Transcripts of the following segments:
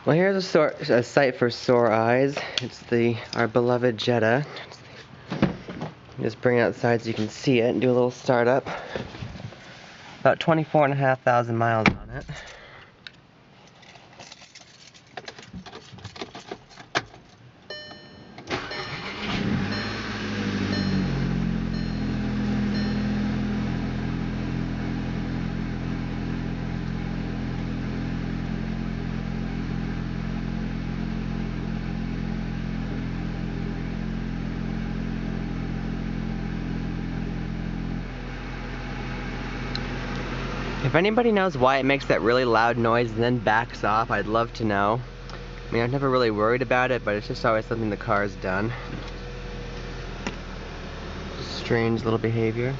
Well, here's a sight for sore eyes. It's our beloved Jetta. Just bring it outside so you can see it and do a little startup. About 24,500 miles on it. If anybody knows why it makes that really loud noise and then backs off, I'd love to know. I mean, I've never really worried about it, but it's just always something the car's done. Strange little behavior.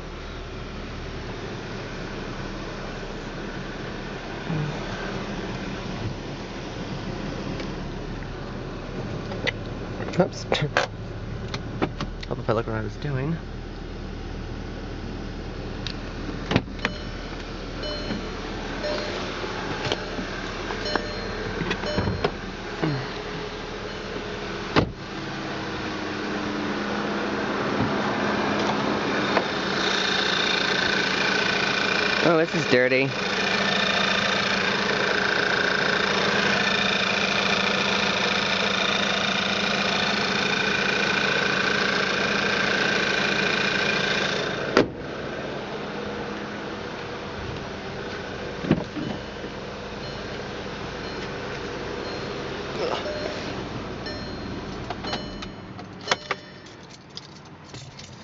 Oops. Hope if I look what I was doing. Oh, this is dirty.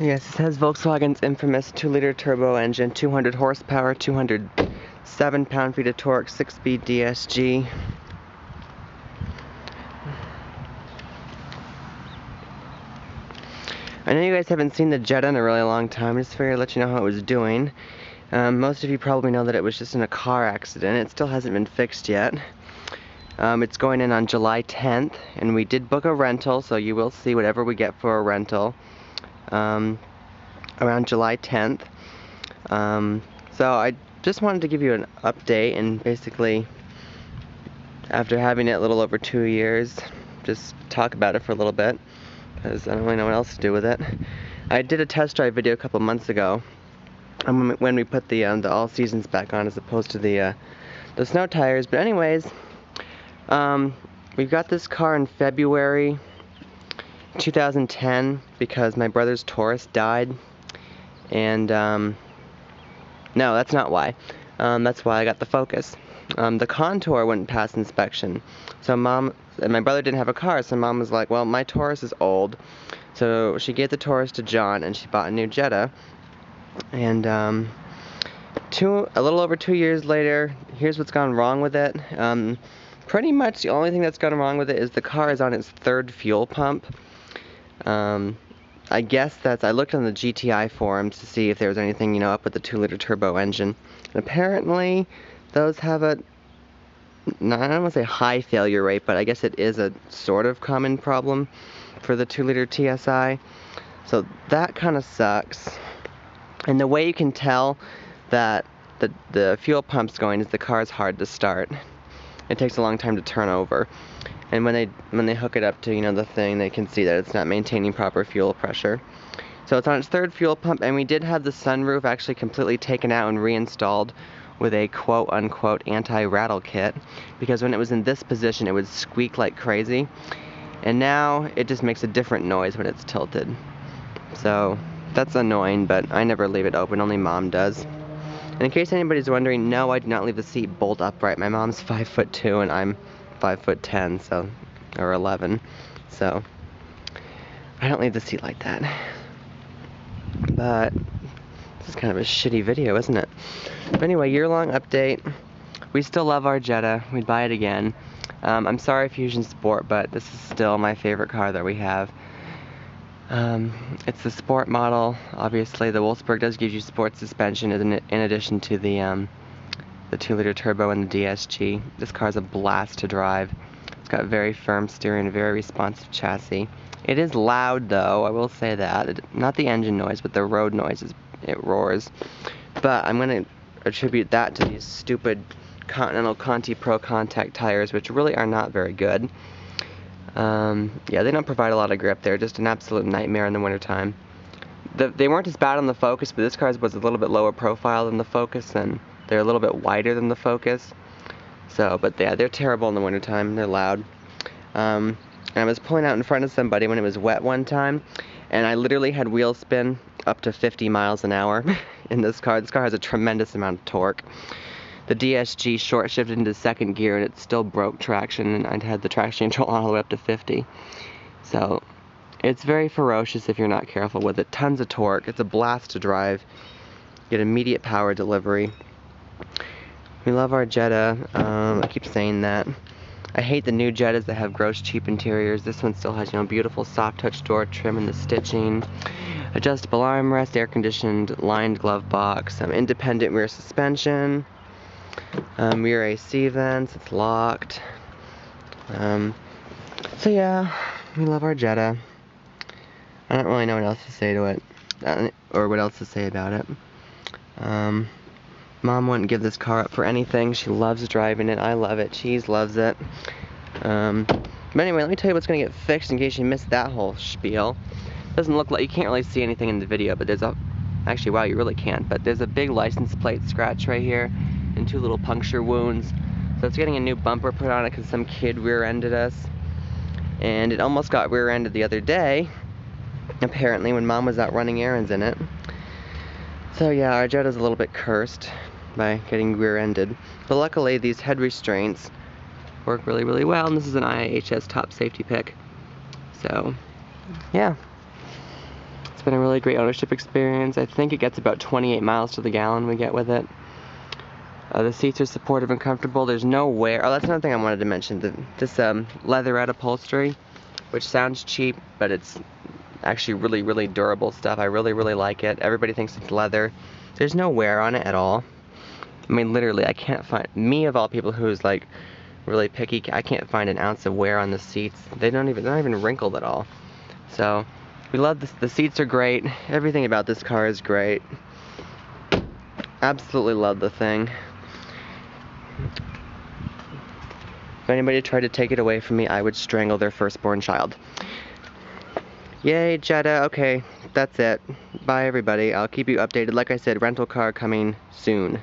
Yes, it has Volkswagen's infamous 2-liter turbo engine, 200 horsepower, 207 pound-feet of torque, 6-speed DSG. I know you guys haven't seen the Jetta in a really long time. I just figured I'd let you know how it was doing. Most of you probably know that it was just in a car accident. It still hasn't been fixed yet. It's going in on July 10th, and we did book a rental, so you will see whatever we get for a rental around July 10th. So I just wanted to give you an update, and basically, after having it a little over 2 years, just talk about it for a little bit, because I don't really know what else to do with it. I did a test drive video a couple months ago, when we put the all seasons back on as opposed to the snow tires. But anyways, we got this car in February 2010 because my brother's Taurus died, and no, that's not why. That's why I got the Focus. The Contour wouldn't pass inspection, so Mom and my brother didn't have a car, so Mom was like, well, my Taurus is old, so she gave the Taurus to John, and she bought a new Jetta. And a little over 2 years later, here's what's gone wrong with it. Pretty much the only thing that's gone wrong with it is the car is on its 3rd fuel pump. I guess I looked on the GTI forums to see if there was anything, up with the 2-liter turbo engine. And apparently, those have I don't want to say high failure rate, but I guess it is a sort of common problem for the 2-liter TSI. So that kind of sucks. And the way you can tell that the fuel pump's going is the car's hard to start. It takes a long time to turn over. And when they hook it up to, the thing, they can see that it's not maintaining proper fuel pressure. So it's on its 3rd fuel pump, and we did have the sunroof actually completely taken out and reinstalled with a quote-unquote anti-rattle kit, because when it was in this position it would squeak like crazy, and now it just makes a different noise when it's tilted. So that's annoying, but I never leave it open, only Mom does. And in case anybody's wondering, no, I do not leave the seat bolt upright. My mom's 5'2" and I'm 5'10", so, or 11, so I don't leave the seat like that. But this is kind of a shitty video, isn't it? But anyway, year-long update. We still love our Jetta. We'd buy it again. I'm sorry, Fusion Sport, but this is still my favorite car that we have. It's the sport model. Obviously, the Wolfsburg does give you sport suspension in addition to the 2-liter turbo and the DSG. This car's a blast to drive. It's got very firm steering, a very responsive chassis. It is loud, though, I will say that. Not the engine noise, but the road noise. It roars. But I'm going to attribute that to these stupid Continental Conti Pro Contact tires, which really are not very good. Yeah, they don't provide a lot of grip. They're just an absolute nightmare in the wintertime. They weren't as bad on the Focus, but this car was a little bit lower profile than the Focus, and they're a little bit wider than the Focus. So, but yeah, they're terrible in the wintertime. They're loud. And I was pulling out in front of somebody when it was wet one time, and I literally had wheel spin up to 50 miles an hour in this car. This car has a tremendous amount of torque. The DSG short shifted into second gear, and it still broke traction, and I'd had the traction control on all the way up to 50. So, it's very ferocious if you're not careful with it. Tons of torque. It's a blast to drive. Get immediate power delivery. We love our Jetta. I keep saying that. I hate the new Jettas that have gross cheap interiors. This one still has, beautiful soft touch door trim and the stitching, adjustable armrest, air conditioned lined glove box, independent rear suspension, rear AC vents. It's locked. So yeah, we love our Jetta. I don't really know what else to say to it, or what else to say about it. Mom wouldn't give this car up for anything. She loves driving it. I love it. Cheese loves it. But anyway, let me tell you what's going to get fixed in case you missed that whole spiel. Doesn't look like, you can't really see anything in the video, but there's actually, wow, you really can't, but there's a big license plate scratch right here and 2 little puncture wounds. So it's getting a new bumper put on it because some kid rear-ended us. And it almost got rear-ended the other day, apparently, when Mom was out running errands in it. So yeah, our Jetta's a little bit cursed by getting rear-ended. But luckily, these head restraints work really, really well, and this is an Ihs Top Safety Pick. So, yeah. It's been a really great ownership experience. I think it gets about 28 miles to the gallon we get with it. The seats are supportive and comfortable. There's no wear. Oh, that's another thing I wanted to mention. This leatherette upholstery, which sounds cheap, but it's actually really, really durable stuff. I really, really like it. Everybody thinks it's leather. There's no wear on it at all. I mean, literally, I can't find, me of all people who's like really picky, I can't find an ounce of wear on the seats. They're not even wrinkled at all. So, we love this. The seats are great. Everything about this car is great. Absolutely love the thing. If anybody tried to take it away from me, I would strangle their firstborn child. Yay, Jetta. Okay, that's it. Bye, everybody. I'll keep you updated. Like I said, rental car coming soon.